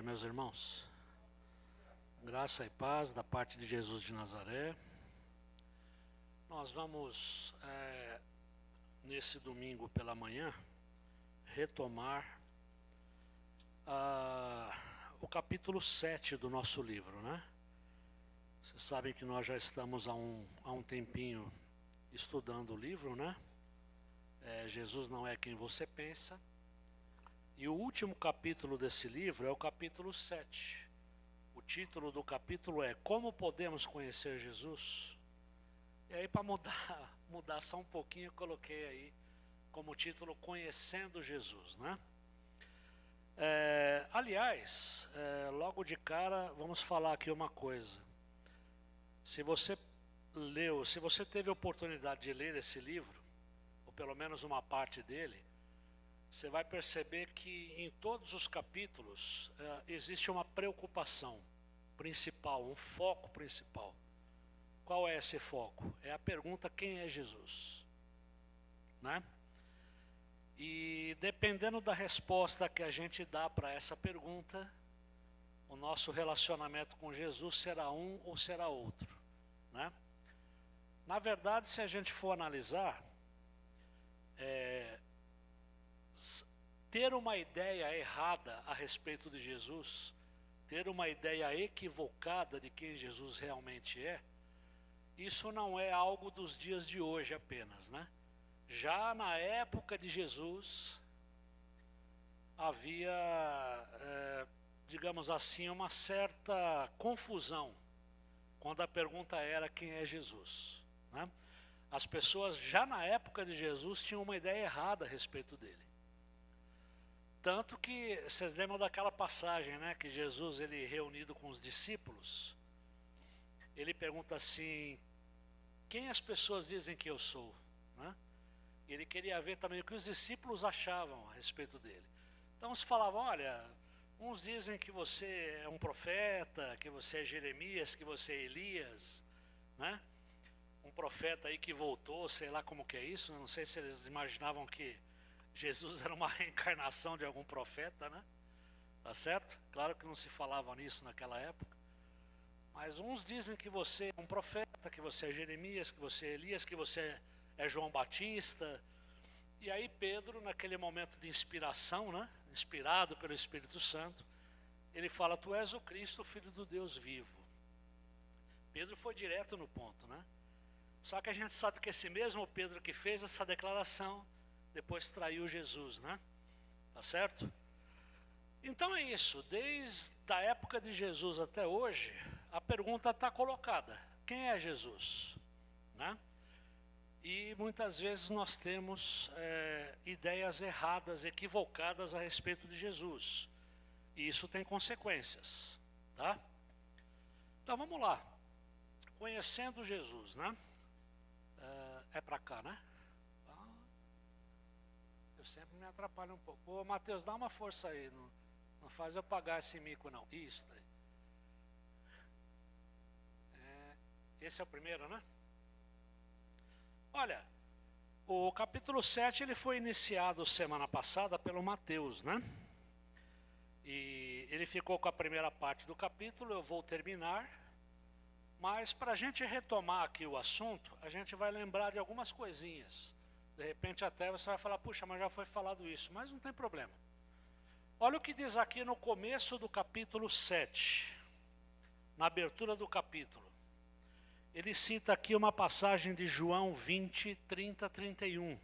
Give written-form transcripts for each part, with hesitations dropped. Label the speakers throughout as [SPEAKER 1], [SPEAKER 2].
[SPEAKER 1] Meus irmãos, graça e paz da parte de Jesus de Nazaré. Nós vamos, nesse domingo pela manhã, retomar o capítulo 7 do nosso livro, né? Vocês sabem que nós já estamos há um tempinho estudando o livro, né? Jesus não é quem você pensa. E o último capítulo desse livro é o capítulo 7. O título do capítulo é Como Podemos Conhecer Jesus? E aí, para mudar só um pouquinho, eu coloquei aí como título Conhecendo Jesus, né? Aliás, logo de cara, vamos falar aqui uma coisa. Se você teve a oportunidade de ler esse livro, ou pelo menos uma parte dele, você vai perceber que em todos os capítulos existe uma preocupação principal, um foco principal. Qual é esse foco? É a pergunta: quem é Jesus? Né? E dependendo da resposta que a gente dá para essa pergunta, o nosso relacionamento com Jesus será um ou será outro, né? Na verdade, se a gente for analisar, ter uma ideia errada a respeito de Jesus, ter uma ideia equivocada de quem Jesus realmente é, isso não é algo dos dias de hoje apenas, né? Já na época de Jesus, havia, digamos assim, uma certa confusão, quando a pergunta era quem é Jesus, né? As pessoas já na época de Jesus tinham uma ideia errada a respeito dele. Tanto que, vocês lembram daquela passagem, né, que Jesus, ele reunido com os discípulos, ele pergunta assim: quem as pessoas dizem que eu sou? Né? Ele queria ver também o que os discípulos achavam a respeito dele. Então uns falavam: olha, uns dizem que você é um profeta, que você é Jeremias, que você é Elias, né? Um profeta aí que voltou, sei lá como que é isso, não sei se eles imaginavam que Jesus era uma reencarnação de algum profeta, né? Tá certo? Claro que não se falava nisso naquela época. Mas uns dizem que você é um profeta, que você é Jeremias, que você é Elias, que você é João Batista. E aí Pedro, naquele momento de inspiração, né? Inspirado pelo Espírito Santo, ele fala: tu és o Cristo, o Filho do Deus vivo. Pedro foi direto no ponto, né? Só que a gente sabe que esse mesmo Pedro que fez essa declaração, depois traiu Jesus, né? Tá certo? Então é isso, desde a época de Jesus até hoje, a pergunta está colocada: quem é Jesus? Né? E muitas vezes nós temos ideias erradas, equivocadas a respeito de Jesus. E isso tem consequências, tá? Então vamos lá. Conhecendo Jesus, né? É para cá, né? Eu sempre me atrapalho um pouco. Ô, Mateus, dá uma força aí. Não faz eu pagar esse mico, não. Isso daí. Esse é o primeiro, né? Olha, o capítulo 7 ele foi iniciado semana passada pelo Mateus, né? E ele ficou com a primeira parte do capítulo, eu vou terminar. Mas para a gente retomar aqui o assunto, a gente vai lembrar de algumas coisinhas. De repente até você vai falar: puxa, mas já foi falado isso. Mas não tem problema. Olha o que diz aqui no começo do capítulo 7, na abertura do capítulo. Ele cita aqui uma passagem de João 20, 30, 31.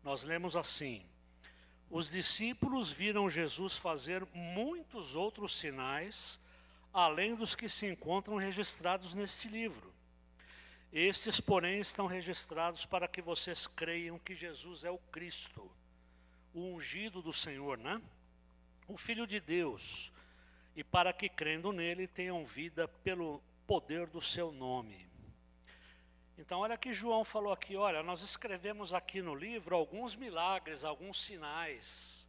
[SPEAKER 1] Nós lemos assim: os discípulos viram Jesus fazer muitos outros sinais, além dos que se encontram registrados neste livro. Estes, porém, estão registrados para que vocês creiam que Jesus é o Cristo, o ungido do Senhor, né? O Filho de Deus, e para que, crendo nele, tenham vida pelo poder do seu nome. Então, olha que João falou aqui: olha, nós escrevemos aqui no livro alguns milagres, alguns sinais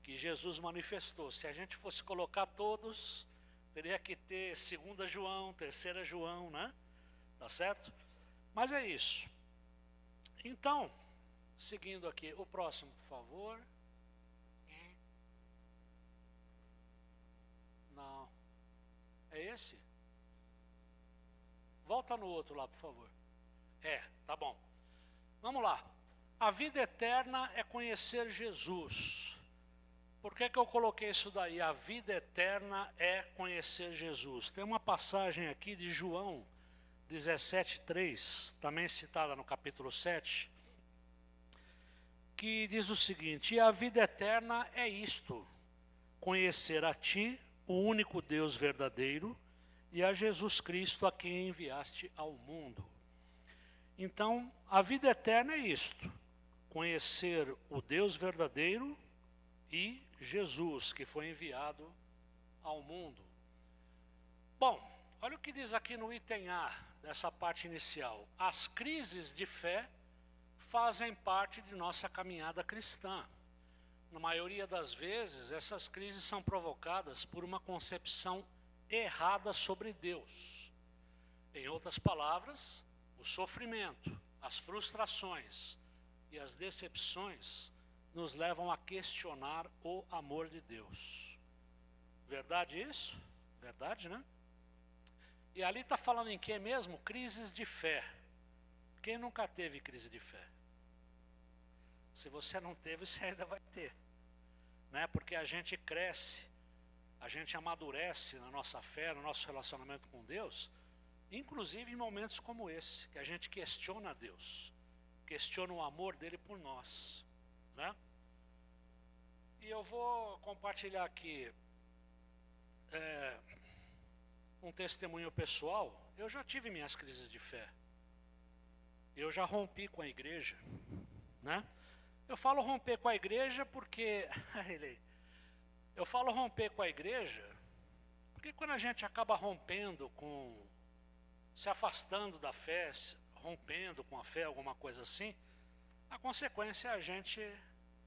[SPEAKER 1] que Jesus manifestou. Se a gente fosse colocar todos, teria que ter 2 João, 3 João, né? Tá certo? Mas é isso. Então, seguindo aqui, o próximo, por favor. esse? Volta no outro lá, por favor. Tá bom. Vamos lá. A vida eterna é conhecer Jesus. Por que eu coloquei isso daí? A vida eterna é conhecer Jesus. Tem uma passagem aqui de João 17:3, também citada no capítulo 7, que diz o seguinte: e a vida eterna é isto, conhecer a ti, o único Deus verdadeiro, e a Jesus Cristo, a quem enviaste ao mundo. Então, a vida eterna é isto, conhecer o Deus verdadeiro e Jesus, que foi enviado ao mundo. Bom, olha o que diz aqui no item A, dessa parte inicial. As crises de fé fazem parte de nossa caminhada cristã. Na maioria das vezes, essas crises são provocadas por uma concepção errada sobre Deus. Em outras palavras, o sofrimento, as frustrações e as decepções nos levam a questionar o amor de Deus. Verdade isso? Verdade, né? E ali está falando em que mesmo? Crises de fé. Quem nunca teve crise de fé? Se você não teve, você ainda vai ter, né? Porque a gente cresce, a gente amadurece na nossa fé, no nosso relacionamento com Deus, inclusive em momentos como esse, que a gente questiona Deus, questiona o amor dele por nós, né? E eu vou compartilhar aqui um testemunho pessoal. Eu já tive minhas crises de fé, eu já rompi com a igreja, né? Eu falo romper com a igreja porque eu falo romper com a igreja porque quando a gente acaba rompendo se afastando da fé, rompendo com a fé, alguma coisa assim, a consequência é a gente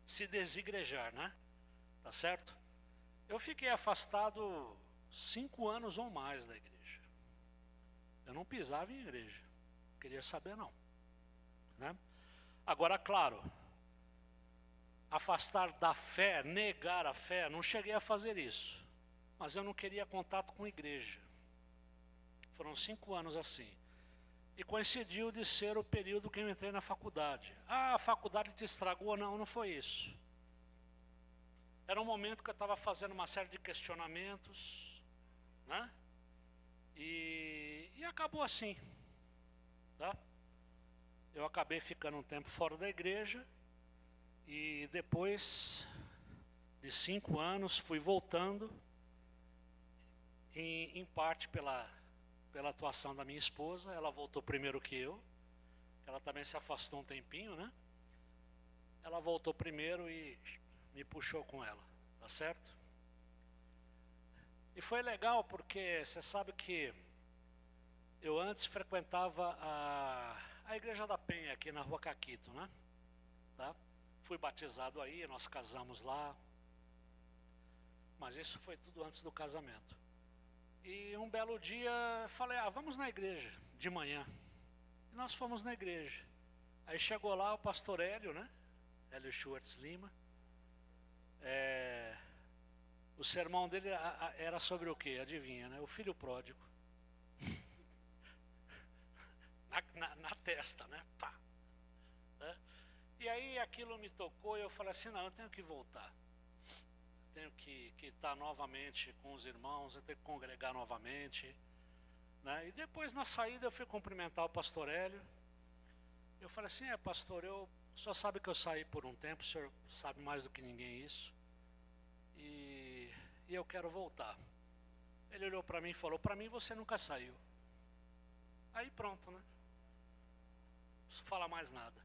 [SPEAKER 1] se desigrejar, né? Tá certo? Eu fiquei afastado 5 anos ou mais da igreja. Eu não pisava em igreja, não queria saber não, né? Agora, claro, afastar da fé, negar a fé, não cheguei a fazer isso, mas eu não queria contato com a igreja. Foram 5 anos assim. E coincidiu de ser o período que eu entrei na faculdade. Ah, a faculdade te estragou? Não, não foi isso. Era um momento que eu estava fazendo uma série de questionamentos, né? E acabou assim, tá? Eu acabei ficando um tempo fora da igreja e depois de 5 anos fui voltando, em parte pela atuação da minha esposa. Ela voltou primeiro que eu, ela também se afastou um tempinho, né? Ela voltou primeiro e me puxou com ela, tá certo? E foi legal porque você sabe que eu antes frequentava a Igreja da Penha aqui na Rua Caquito, né? Tá? Fui batizado aí, nós casamos lá, mas isso foi tudo antes do casamento. E um belo dia falei, vamos na igreja de manhã. E nós fomos na igreja. Aí chegou lá o pastor Hélio, né? Hélio Schwartz Lima. O sermão dele era sobre o quê? Adivinha, né? O filho pródigo. na testa, né? Pá. E aí aquilo me tocou e eu falei assim, não, eu tenho que voltar. Tenho que estar novamente com os irmãos, eu tenho que congregar novamente, né? E depois na saída eu fui cumprimentar o pastor Hélio. Eu falei assim, pastor, o senhor sabe que eu saí por um tempo, o senhor sabe mais do que ninguém isso, e eu quero voltar. Ele olhou para mim e falou, para mim você nunca saiu. Aí pronto, né? Não preciso falar mais nada.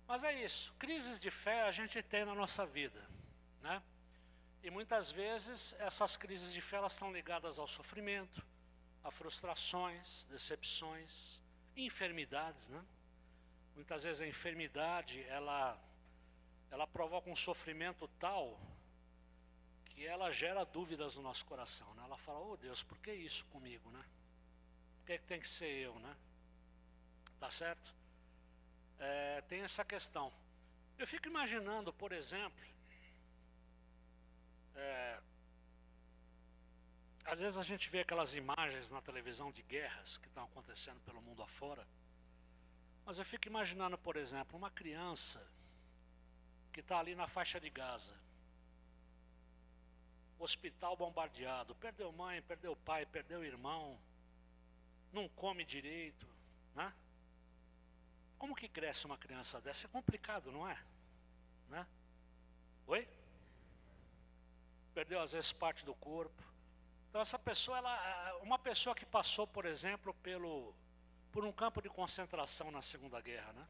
[SPEAKER 1] Mas é isso, crises de fé a gente tem na nossa vida, né? E muitas vezes essas crises de fé elas estão ligadas ao sofrimento, a frustrações, decepções, enfermidades, né? Muitas vezes a enfermidade ela provoca um sofrimento tal que ela gera dúvidas no nosso coração, né? Ela fala, oh Deus, por que isso comigo, né? Por que tem que ser eu, né? Tá certo? Tem essa questão. Eu fico imaginando, por exemplo, às vezes a gente vê aquelas imagens na televisão de guerras que estão acontecendo pelo mundo afora, mas eu fico imaginando, por exemplo, uma criança que está ali na faixa de Gaza, hospital bombardeado, perdeu mãe, perdeu pai, perdeu irmão, não come direito, né? Como que cresce uma criança dessa? É complicado, não é? Né? Oi? Perdeu às vezes parte do corpo. Então essa pessoa, uma pessoa que passou, por exemplo, por um campo de concentração na Segunda Guerra, né?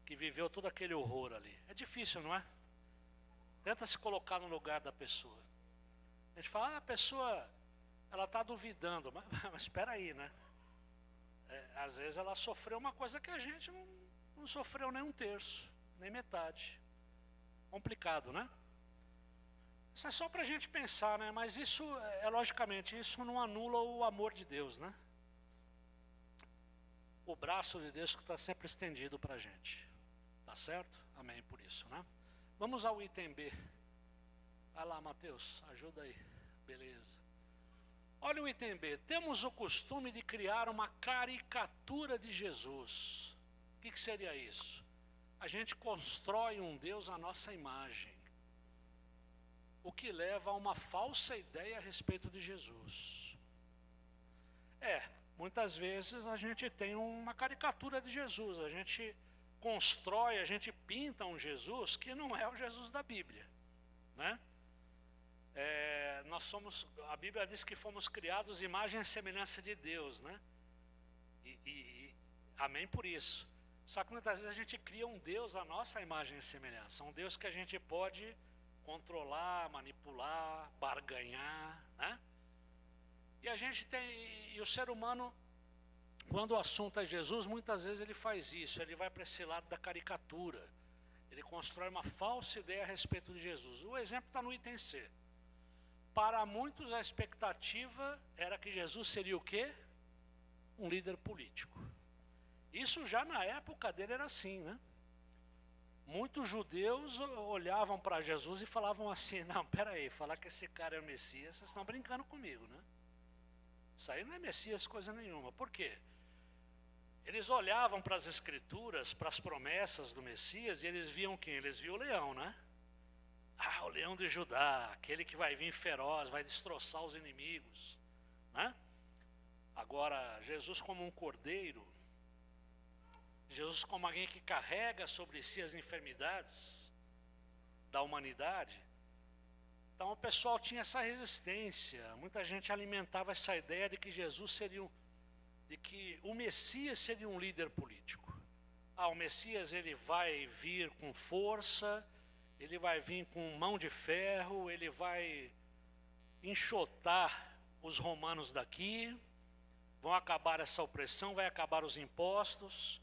[SPEAKER 1] Que viveu todo aquele horror ali. É difícil, não é? Tenta se colocar no lugar da pessoa. A gente fala, a pessoa, ela está duvidando, mas espera aí, né? Às vezes ela sofreu uma coisa que a gente não sofreu nem um terço, nem metade. Complicado, né? Isso é só para a gente pensar, né? Mas isso, logicamente, isso não anula o amor de Deus, né? O braço de Deus que está sempre estendido para a gente. Tá certo? Amém por isso, né? Vamos ao item B. Vai lá, Mateus, ajuda aí. Beleza. Olha o item B. Temos o costume de criar uma caricatura de Jesus. O que seria isso? A gente constrói um Deus à nossa imagem, o que leva a uma falsa ideia a respeito de Jesus. Muitas vezes a gente tem uma caricatura de Jesus, a gente constrói, a gente pinta um Jesus que não é o Jesus da Bíblia, né? A Bíblia diz que fomos criados imagem e semelhança de Deus, né? Amém por isso. Só que muitas vezes a gente cria um Deus à nossa imagem e semelhança, um Deus que a gente pode controlar, manipular, barganhar, né? E o ser humano, quando o assunto é Jesus, muitas vezes ele faz isso, ele vai para esse lado da caricatura, ele constrói uma falsa ideia a respeito de Jesus. O exemplo está no item C. Para muitos a expectativa era que Jesus seria o quê? Um líder político. Isso já na época dele era assim, né? Muitos judeus olhavam para Jesus e falavam assim, não, peraí, falar que esse cara é o Messias, vocês estão brincando comigo, né? Isso aí não é Messias coisa nenhuma. Por quê? Eles olhavam para as escrituras, para as promessas do Messias, e eles viam quem? Eles viam o leão, né? Ah, o leão de Judá, aquele que vai vir feroz, vai destroçar os inimigos, né? Agora, Jesus como um cordeiro, Jesus como alguém que carrega sobre si as enfermidades da humanidade. Então o pessoal tinha essa resistência, muita gente alimentava essa ideia de que Jesus seria de que o Messias seria um líder político. O Messias ele vai vir com força, ele vai vir com mão de ferro, ele vai enxotar os romanos daqui, vão acabar essa opressão, vai acabar os impostos,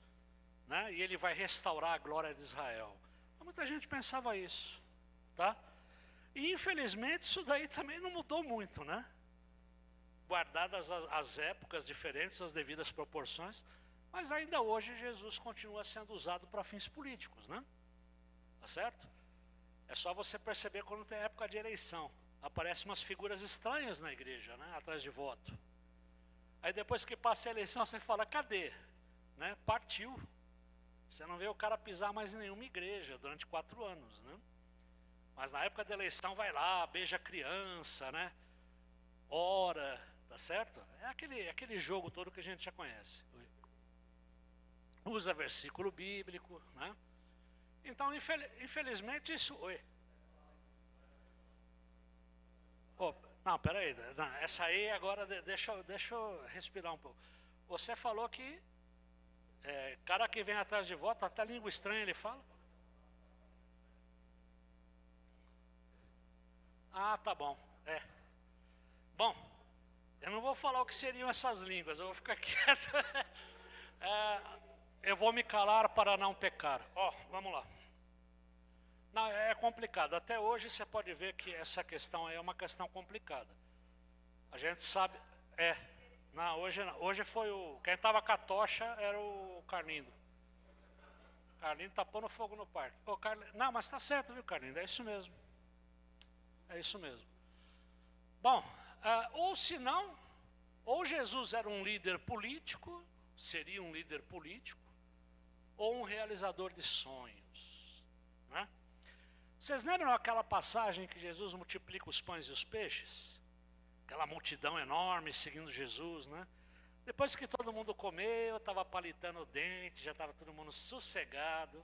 [SPEAKER 1] né? E ele vai restaurar a glória de Israel. Muita gente pensava isso, tá? E infelizmente isso daí também não mudou muito, né? Guardadas as épocas diferentes, as devidas proporções, mas ainda hoje Jesus continua sendo usado para fins políticos, né? Tá certo? É só você perceber quando tem época de eleição. Aparecem umas figuras estranhas na igreja, né? Atrás de voto. Aí depois que passa a eleição você fala, cadê? Né? Partiu. Você não vê o cara pisar mais em nenhuma igreja durante 4 anos, né? Mas na época da eleição vai lá, beija a criança, né? Ora, tá certo? É aquele jogo todo que a gente já conhece. Usa versículo bíblico, né? Então, infelizmente, isso... Oi. Não, peraí. Não, essa aí agora, deixa eu respirar um pouco. Você falou que cara que vem atrás de voto, até língua estranha ele fala? Tá bom. Bom, eu não vou falar o que seriam essas línguas, eu vou ficar quieto. Eu vou me calar para não pecar. Vamos lá. Não, é complicado. Até hoje você pode ver que essa questão é uma questão complicada. A gente sabe... Não, hoje foi quem estava com a tocha era o Carlindo. Carlindo tá pondo fogo no parque. Não, mas tá certo, viu, Carlindo? É isso mesmo. É isso mesmo. Bom, ou se não, ou Jesus era um líder político, seria um líder político, ou um realizador de sonhos, né? Vocês lembram aquela passagem que Jesus multiplica os pães e os peixes? Aquela multidão enorme seguindo Jesus, né? Depois que todo mundo comeu, estava palitando o dente, já estava todo mundo sossegado.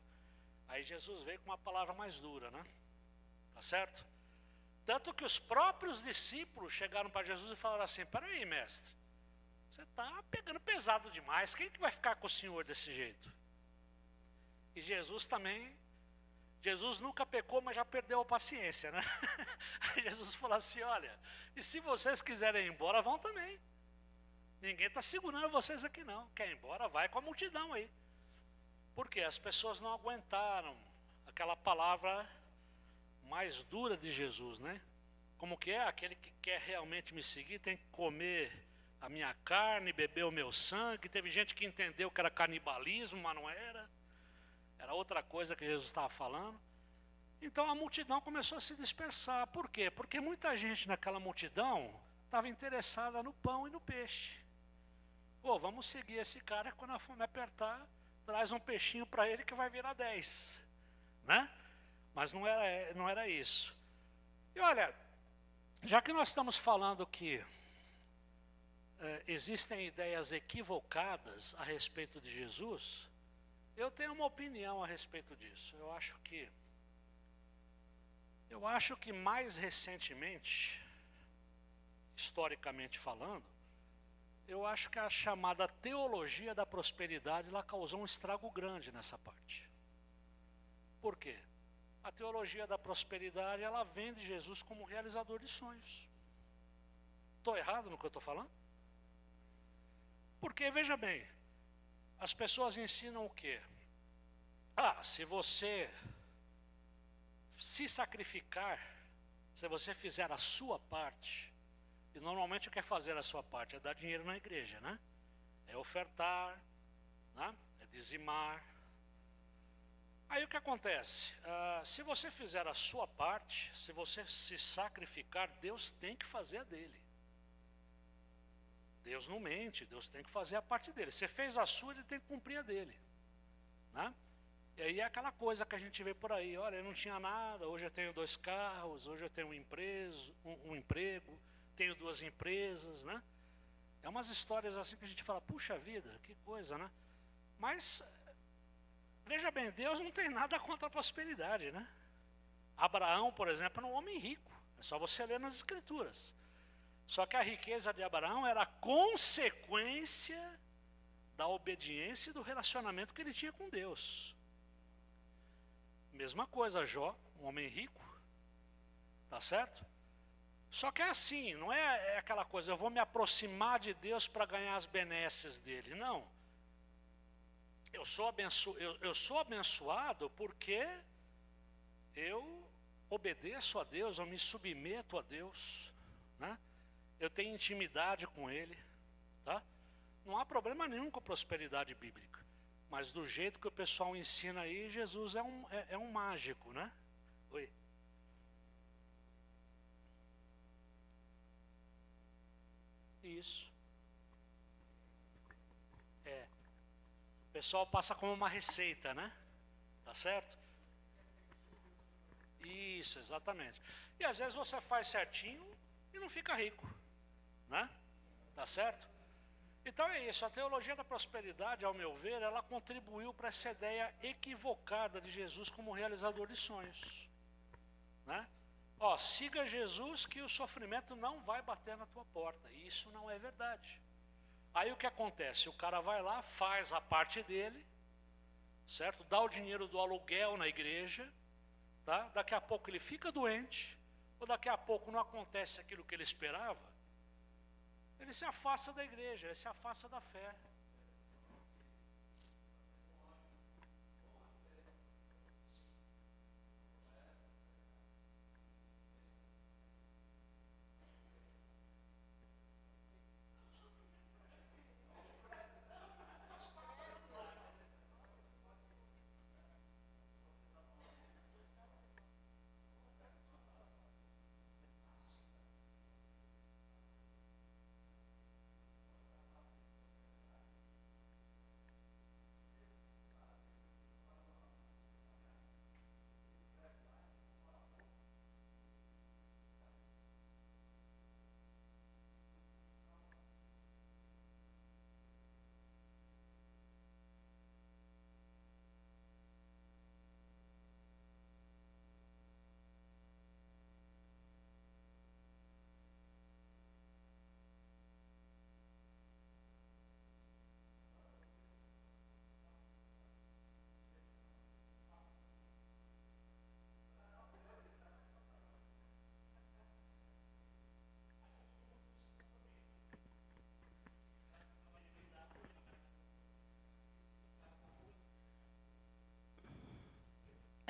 [SPEAKER 1] Aí Jesus veio com uma palavra mais dura, né? Tá certo? Tanto que os próprios discípulos chegaram para Jesus e falaram assim: peraí, mestre, você está pegando pesado demais, quem que vai ficar com o senhor desse jeito? E Jesus também, Jesus nunca pecou, mas já perdeu a paciência, né? Aí Jesus falou assim: olha, e se vocês quiserem ir embora, vão também. Ninguém está segurando vocês aqui não. Quer ir embora, vai com a multidão aí. Porque as pessoas não aguentaram aquela palavra mais dura de Jesus, né? Como que é? Aquele que quer realmente me seguir tem que comer a minha carne, beber o meu sangue. Teve gente que entendeu que era canibalismo, mas não era. Era outra coisa que Jesus estava falando. Então a multidão começou a se dispersar. Por quê? Porque muita gente naquela multidão estava interessada no pão e no peixe. Pô, vamos seguir esse cara, quando a fome apertar, traz um peixinho para ele que vai virar 10, né? Mas não era isso. E olha, já que nós estamos falando que existem ideias equivocadas a respeito de Jesus, eu tenho uma opinião a respeito disso. Eu acho que mais recentemente, historicamente falando, eu acho que a chamada teologia da prosperidade, ela causou um estrago grande nessa parte. Por quê? A teologia da prosperidade, ela vende Jesus como realizador de sonhos. Estou errado no que eu estou falando? Porque, veja bem, as pessoas ensinam o quê? Se você se sacrificar, se você fizer a sua parte, e normalmente o que é fazer a sua parte? É dar dinheiro na igreja, né? É ofertar, né? É dizimar. Aí o que acontece? Se você fizer a sua parte, se você se sacrificar, Deus tem que fazer a dele. Deus não mente, Deus tem que fazer a parte dele. Você fez a sua, ele tem que cumprir a dele, né? E aí é aquela coisa que a gente vê por aí: olha, eu não tinha nada, hoje eu tenho 2 carros, hoje eu tenho um emprego, tenho 2 empresas, né? É umas histórias assim que a gente fala: puxa vida, que coisa, né? Mas, veja bem, Deus não tem nada contra a prosperidade, né? Abraão, por exemplo, era um homem rico, é só você ler nas escrituras. Só que a riqueza de Abraão era consequência da obediência e do relacionamento que ele tinha com Deus. Mesma coisa, Jó, um homem rico, tá certo? Só que é assim, não é aquela coisa: eu vou me aproximar de Deus para ganhar as benesses dele. Não. Eu sou abençoado porque eu obedeço a Deus, eu me submeto a Deus, né? Eu tenho intimidade com Ele, tá? Não há problema nenhum com a prosperidade bíblica. Mas do jeito que o pessoal ensina aí, Jesus é um mágico, né? Oi. Isso. O pessoal passa como uma receita, né? Tá certo? Isso, exatamente. E às vezes você faz certinho e não fica rico, né? Tá certo? Então é isso, a teologia da prosperidade, ao meu ver, ela contribuiu para essa ideia equivocada de Jesus como realizador de sonhos, né? Siga Jesus que o sofrimento não vai bater na tua porta. E isso não é verdade. Aí o que acontece? O cara vai lá, faz a parte dele, certo? Dá o dinheiro do aluguel na igreja, tá? Daqui a pouco ele fica doente, ou daqui a pouco não acontece aquilo que ele esperava, ele se afasta da igreja, ele se afasta da fé.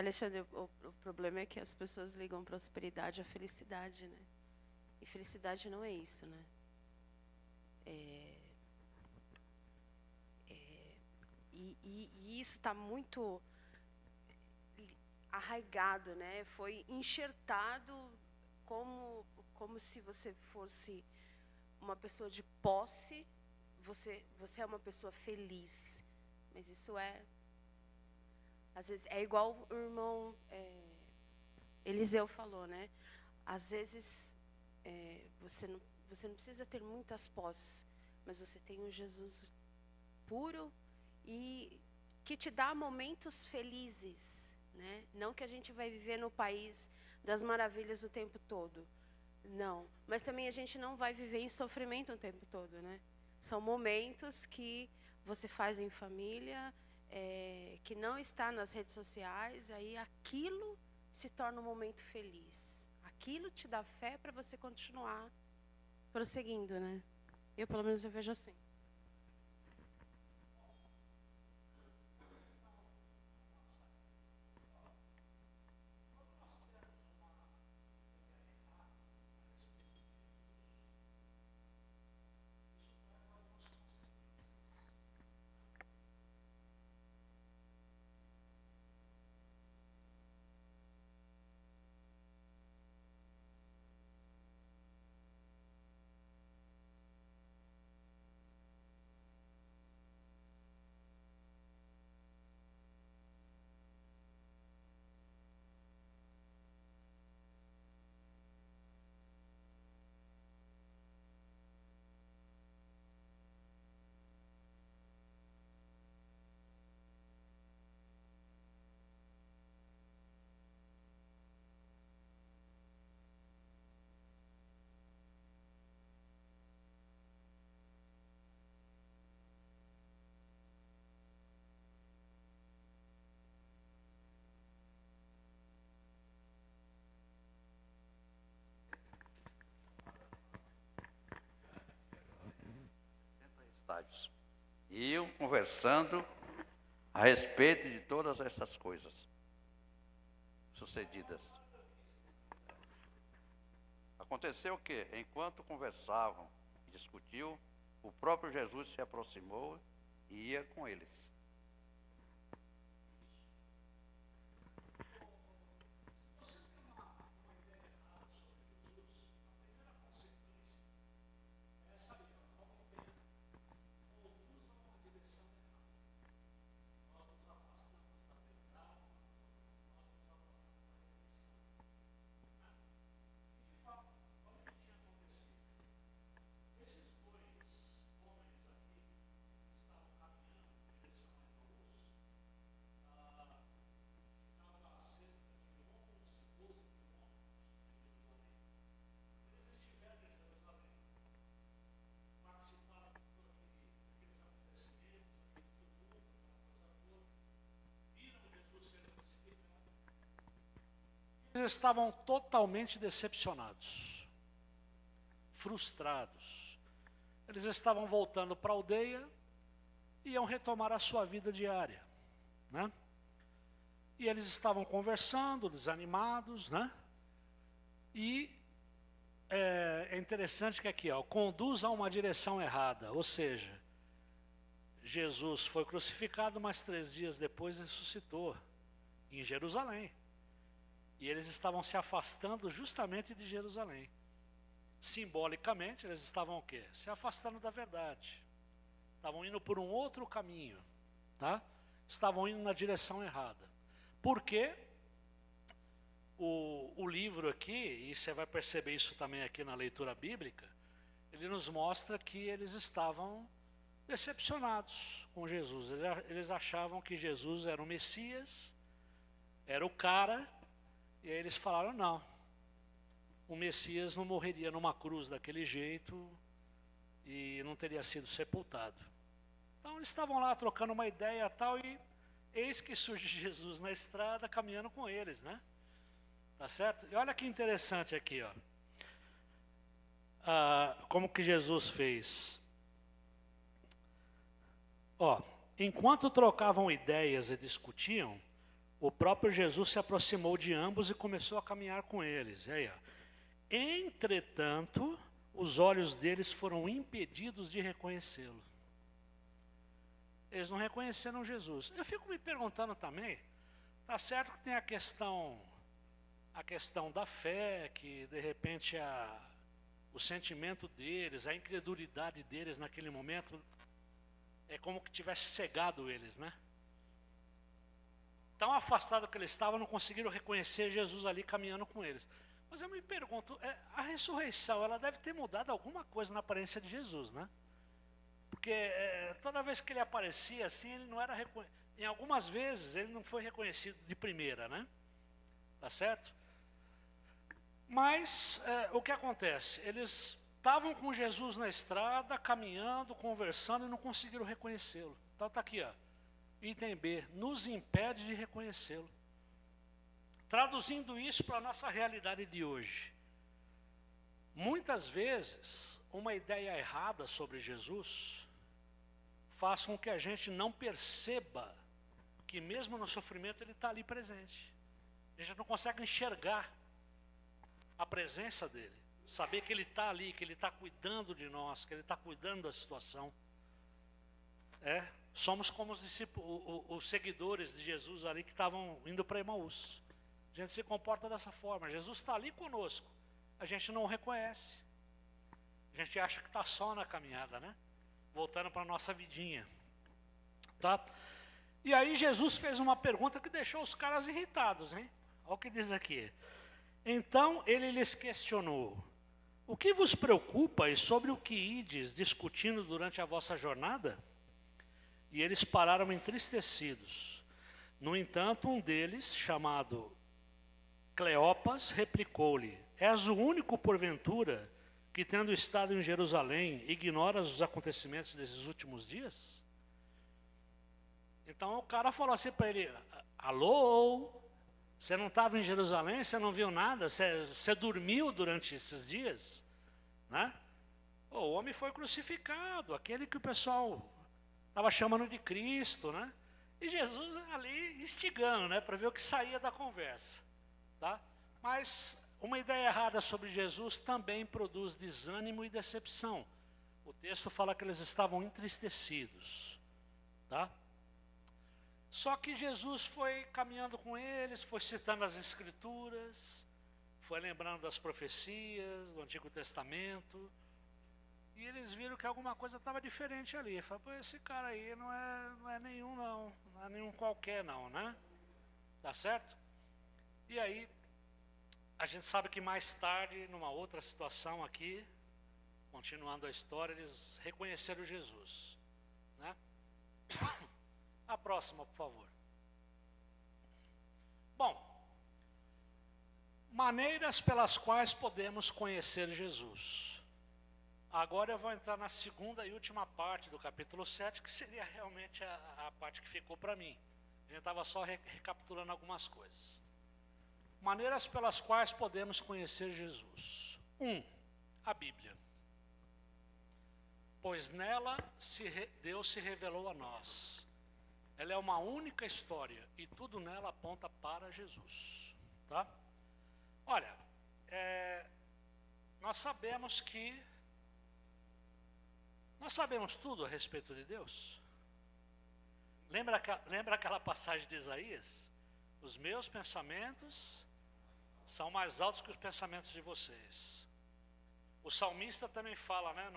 [SPEAKER 2] Alexandre, o problema é que as pessoas ligam prosperidade à felicidade, né? E felicidade não é isso, né? E isso está muito arraigado, né? Foi enxertado como se você fosse uma pessoa de posse, você é uma pessoa feliz. Mas isso às vezes, é igual o irmão Eliseu falou, né? Às vezes, você não precisa ter muitas posses, mas você tem um Jesus puro e que te dá momentos felizes, né? Não que a gente vai viver no país das maravilhas o tempo todo, não. Mas também a gente não vai viver em sofrimento o tempo todo, né? São momentos que você faz em família, que não está nas redes sociais, aí aquilo se torna um momento feliz. Aquilo te dá fé para você continuar prosseguindo, né? Pelo menos eu vejo assim.
[SPEAKER 3] Estádios. E eu conversando a respeito de todas essas coisas sucedidas. Aconteceu que, enquanto conversavam e discutiam, o próprio Jesus se aproximou e ia com eles.
[SPEAKER 1] Eles estavam totalmente decepcionados, frustrados. Eles estavam voltando para a aldeia e iam retomar a sua vida diária, né? E eles estavam conversando, desanimados, né? E é interessante que aqui, conduz a uma direção errada, ou seja, Jesus foi crucificado, mas 3 dias depois ressuscitou em Jerusalém. E eles estavam se afastando justamente de Jerusalém. Simbolicamente, eles estavam o quê? Se afastando da verdade. Estavam indo por um outro caminho, tá? Estavam indo na direção errada. Porque o livro aqui, e você vai perceber isso também aqui na leitura bíblica, ele nos mostra que eles estavam decepcionados com Jesus. Eles achavam que Jesus era o Messias, era o cara. E aí eles falaram, não, o Messias não morreria numa cruz daquele jeito e não teria sido sepultado. Então eles estavam lá trocando uma ideia tal e eis que surge Jesus na estrada caminhando com eles, né? Tá certo? E olha que interessante aqui, ó. Como que Jesus fez. Ó, enquanto trocavam ideias e discutiam, o próprio Jesus se aproximou de ambos e começou a caminhar com eles. E aí, ó. Entretanto, os olhos deles foram impedidos de reconhecê-lo. Eles não reconheceram Jesus. Eu fico me perguntando também, tá certo que tem a questão da fé, que de repente o sentimento deles, a incredulidade deles naquele momento é como que tivesse cegado eles, né? Tão afastado que eles estavam, não conseguiram reconhecer Jesus ali caminhando com eles. Mas eu me pergunto, a ressurreição, ela deve ter mudado alguma coisa na aparência de Jesus, né? Porque toda vez que ele aparecia assim, ele não era reconhecido. Em algumas vezes ele não foi reconhecido de primeira, né? Tá certo? Mas o que acontece? Eles estavam com Jesus na estrada, caminhando, conversando e não conseguiram reconhecê-lo. Então está aqui, ó. Item B, nos impede de reconhecê-lo. Traduzindo isso para a nossa realidade de hoje. Muitas vezes, uma ideia errada sobre Jesus faz com que a gente não perceba que mesmo no sofrimento ele está ali presente. A gente não consegue enxergar a presença dele, saber que ele está ali, que ele está cuidando de nós, que ele está cuidando da situação. Somos como os discípulos, os seguidores de Jesus ali que estavam indo para Emaús. A gente se comporta dessa forma. Jesus está ali conosco, a gente não o reconhece. A gente acha que está só na caminhada, né? Voltando para a nossa vidinha. Tá? E aí Jesus fez uma pergunta que deixou os caras irritados, hein? Olha o que diz aqui. Então ele lhes questionou: o que vos preocupa e sobre o que ides discutindo durante a vossa jornada? E eles pararam entristecidos. No entanto, um deles, chamado Cleopas, replicou-lhe: és o único, porventura, que tendo estado em Jerusalém, ignoras os acontecimentos desses últimos dias? Então o cara falou assim para ele: alô, você não estava em Jerusalém, você não viu nada, você dormiu durante esses dias? Né? O homem foi crucificado, aquele que o pessoal estava chamando de Cristo, né? E Jesus ali instigando, né, para ver o que saía da conversa. Tá? Mas uma ideia errada sobre Jesus também produz desânimo e decepção. O texto fala que eles estavam entristecidos. Tá? Só que Jesus foi caminhando com eles, foi citando as Escrituras, foi lembrando das profecias do Antigo Testamento, e eles viram que alguma coisa estava diferente ali. Falaram: pô, esse cara aí não é nenhum não é nenhum qualquer não, né? Tá certo? E aí, a gente sabe que mais tarde, numa outra situação aqui, continuando a história, eles reconheceram Jesus, né? A próxima, por favor. Bom, maneiras pelas quais podemos conhecer Jesus. Agora eu vou entrar na segunda e última parte do capítulo 7, que seria realmente a parte que ficou para mim. A gente estava só recapitulando algumas coisas. Maneiras pelas quais podemos conhecer Jesus. 1. A Bíblia. Pois nela Deus se revelou a nós. Ela é uma única história e tudo nela aponta para Jesus. Tá? Olha, nós sabemos tudo a respeito de Deus. Lembra aquela passagem de Isaías? Os meus pensamentos são mais altos que os pensamentos de vocês. O salmista também fala, né,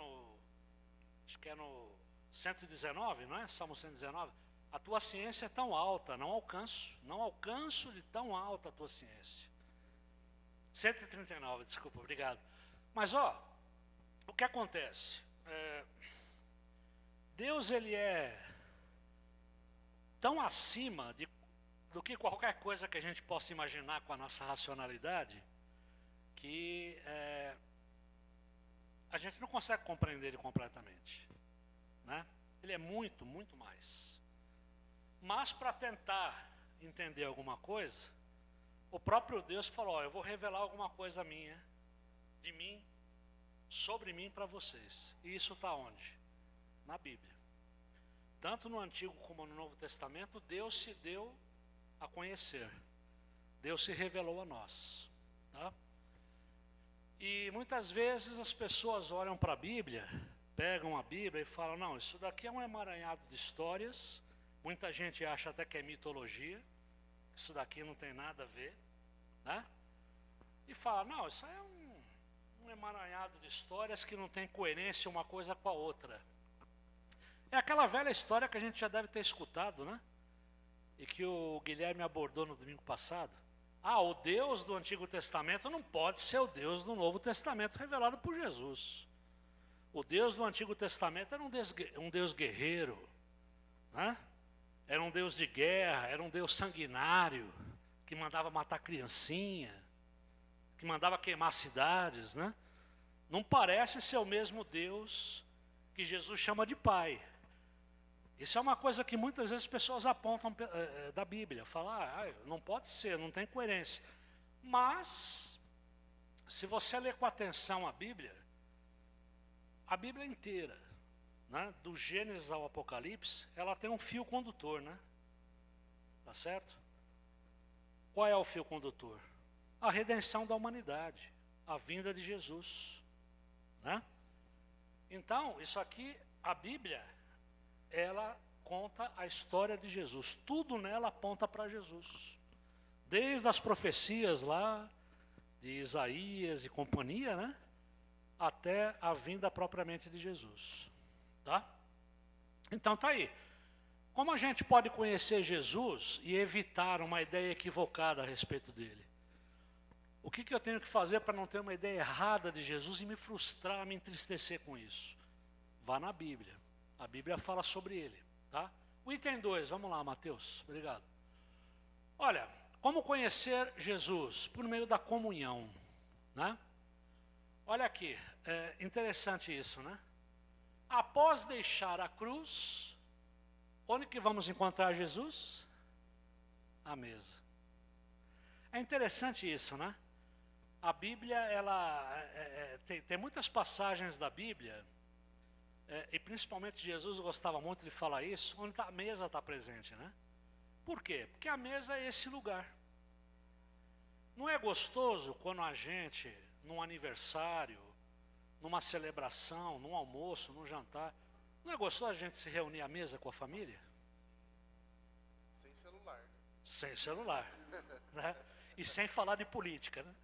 [SPEAKER 1] acho que é no 119, não é? Salmo 119. A tua ciência é tão alta, não alcanço de tão alta a tua ciência. 139, desculpa, obrigado. Mas o que acontece? Deus, ele é tão acima do que qualquer coisa que a gente possa imaginar com a nossa racionalidade, que a gente não consegue compreender ele completamente, né? Ele é muito, muito mais. Mas para tentar entender alguma coisa, o próprio Deus falou: eu vou revelar alguma coisa minha, de mim, sobre mim para vocês. E isso está onde? Na Bíblia. Tanto no Antigo como no Novo Testamento, Deus se deu a conhecer. Deus se revelou a nós, tá? E muitas vezes as pessoas olham para a Bíblia, pegam a Bíblia e falam, não, isso daqui é um emaranhado de histórias. Muita gente acha até que é mitologia, isso daqui não tem nada a ver, né? E fala, não, isso aí é um emaranhado de histórias que não tem coerência uma coisa com a outra. É aquela velha história que a gente já deve ter escutado, né? E que o Guilherme abordou no domingo passado. Ah, o Deus do Antigo Testamento não pode ser o Deus do Novo Testamento revelado por Jesus. O Deus do Antigo Testamento era um Deus guerreiro, né? Era um Deus de guerra, era um Deus sanguinário, que mandava matar criancinha, que mandava queimar cidades, né? Não parece ser o mesmo Deus que Jesus chama de Pai. Isso é uma coisa que muitas vezes as pessoas apontam da Bíblia, falam, não pode ser, não tem coerência. Mas, se você ler com atenção a Bíblia inteira, né, do Gênesis ao Apocalipse, ela tem um fio condutor, né? Tá certo? Qual é o fio condutor? A redenção da humanidade, a vinda de Jesus, né? Então, isso aqui, a Bíblia, ela conta a história de Jesus. Tudo nela aponta para Jesus. Desde as profecias lá, de Isaías e companhia, né? Até a vinda propriamente de Jesus. Tá? Então tá aí. Como a gente pode conhecer Jesus e evitar uma ideia equivocada a respeito dele? O que eu tenho que fazer para não ter uma ideia errada de Jesus e me frustrar, me entristecer com isso? Vá na Bíblia. A Bíblia fala sobre ele, tá? O item 2, vamos lá, Mateus, obrigado. Olha, como conhecer Jesus? Por meio da comunhão, né? Olha aqui, é interessante isso, né? Após deixar a cruz, onde que vamos encontrar Jesus? À mesa. É interessante isso, né? A Bíblia, ela tem muitas passagens da Bíblia, e principalmente Jesus gostava muito de falar isso, onde a mesa está presente, né? Por quê? Porque a mesa é esse lugar. Não é gostoso quando a gente, num aniversário, numa celebração, num almoço, num jantar, não é gostoso a gente se reunir à mesa com a família?
[SPEAKER 4] Sem celular, né?
[SPEAKER 1] Sem celular, né? E sem falar de política, né?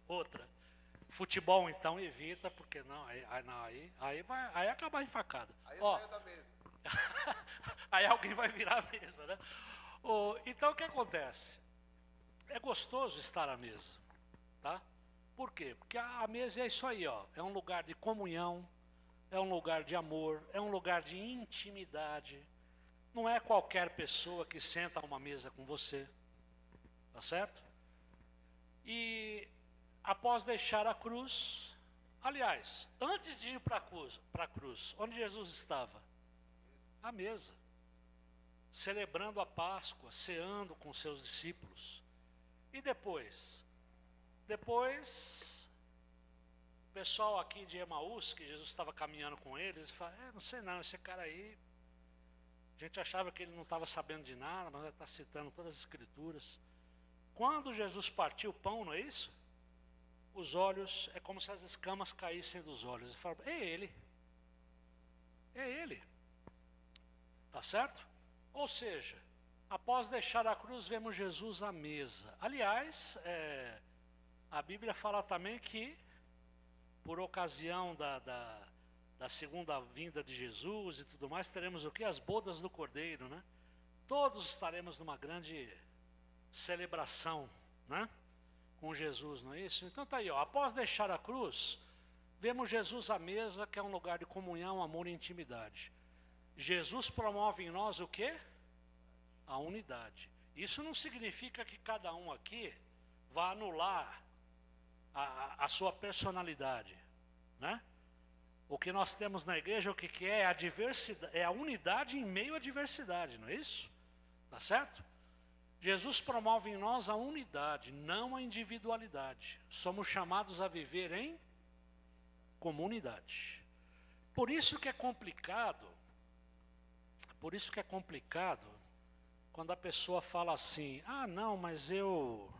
[SPEAKER 1] Outra. Futebol, então, evita, porque não, aí acaba a enfacada.
[SPEAKER 4] Aí
[SPEAKER 1] Ó,
[SPEAKER 4] saia da mesa.
[SPEAKER 1] aí alguém vai virar a mesa, né? Então, o que acontece? É gostoso estar à mesa, tá? Por quê? Porque a mesa é isso aí, ó. É um lugar de comunhão, é um lugar de amor, é um lugar de intimidade. Não é qualquer pessoa que senta a uma mesa com você, tá certo? E após deixar a cruz, aliás, antes de ir para a cruz, onde Jesus estava? À mesa, celebrando a Páscoa, ceando com seus discípulos. E depois, o pessoal aqui de Emaús, que Jesus estava caminhando com eles, fala, não sei não, esse cara aí, a gente achava que ele não estava sabendo de nada, mas ele está citando todas as escrituras. Quando Jesus partiu o pão, não é isso? Os olhos, é como se as escamas caíssem dos olhos. Ele fala, é ele. É ele. Tá certo? Ou seja, após deixar a cruz, vemos Jesus à mesa. Aliás, a Bíblia fala também que, por ocasião da segunda vinda de Jesus e tudo mais, teremos o quê? As bodas do Cordeiro, né? Todos estaremos numa grande celebração, né? Com Jesus, não é isso? Então tá aí, ó. Após deixar a cruz, vemos Jesus à mesa, que é um lugar de comunhão, amor e intimidade. Jesus promove em nós o quê? A unidade. Isso não significa que cada um aqui vá anular a sua personalidade, né? O que nós temos na igreja, o que é a diversidade, é a unidade em meio à diversidade, não é isso? Tá certo? Jesus promove em nós a unidade, não a individualidade. Somos chamados a viver em comunidade. Por isso que é complicado quando a pessoa fala assim, ah, não, mas eu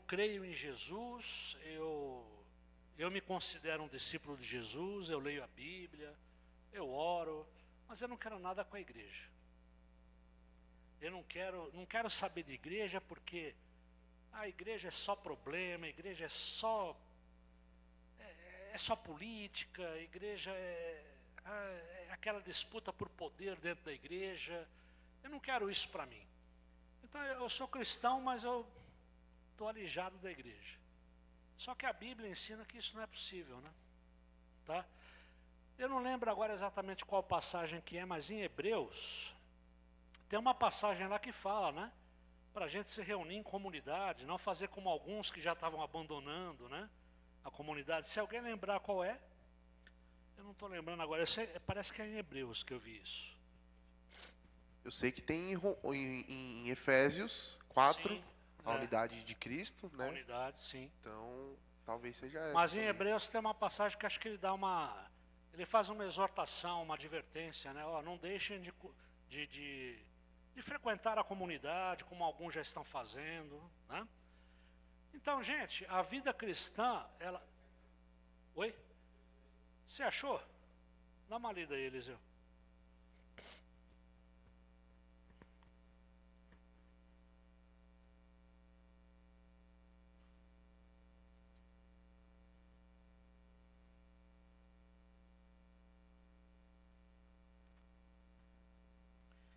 [SPEAKER 1] creio em Jesus, eu me considero um discípulo de Jesus, eu leio a Bíblia, eu oro, mas eu não quero nada com a igreja. Eu não quero saber de igreja porque a igreja é só problema, a igreja é só política, a igreja é aquela disputa por poder dentro da igreja. Eu não quero isso para mim. Então eu sou cristão, mas eu estou alijado da igreja. Só que a Bíblia ensina que isso não é possível, né? Tá? Eu não lembro agora exatamente qual passagem que é, mas em Hebreus tem uma passagem lá que fala, né? Para a gente se reunir em comunidade, não fazer como alguns que já estavam abandonando, né? A comunidade. Se alguém lembrar qual é, eu não estou lembrando agora. Parece que é em Hebreus que eu vi isso.
[SPEAKER 5] Eu sei que tem em Efésios 4,
[SPEAKER 1] Sim,
[SPEAKER 5] a unidade de Cristo,
[SPEAKER 1] A
[SPEAKER 5] né?
[SPEAKER 1] unidade, sim.
[SPEAKER 5] Então, talvez seja essa.
[SPEAKER 1] Mas em
[SPEAKER 5] também.
[SPEAKER 1] Hebreus tem uma passagem que acho que ele faz uma exortação, uma advertência, né? Ó, não deixem de frequentar a comunidade, como alguns já estão fazendo, né? Então, gente, a vida cristã, ela... Oi? Você achou? Dá uma lida aí, Eliseu.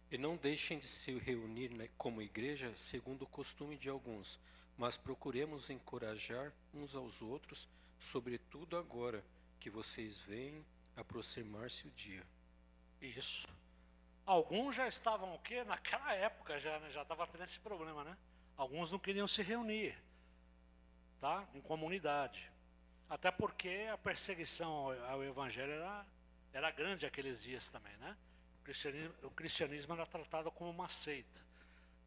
[SPEAKER 6] E não deixem de se reunir, né, como igreja, segundo o costume de alguns, mas procuremos encorajar uns aos outros, sobretudo agora que vocês veem aproximar-se o dia.
[SPEAKER 1] Isso. Alguns já estavam o quê? Naquela época já, né? Já estava tendo esse problema, né? Alguns não queriam se reunir, tá? Em comunidade. Até porque a perseguição ao evangelho era grande aqueles dias também, né? O cristianismo era tratado como uma seita.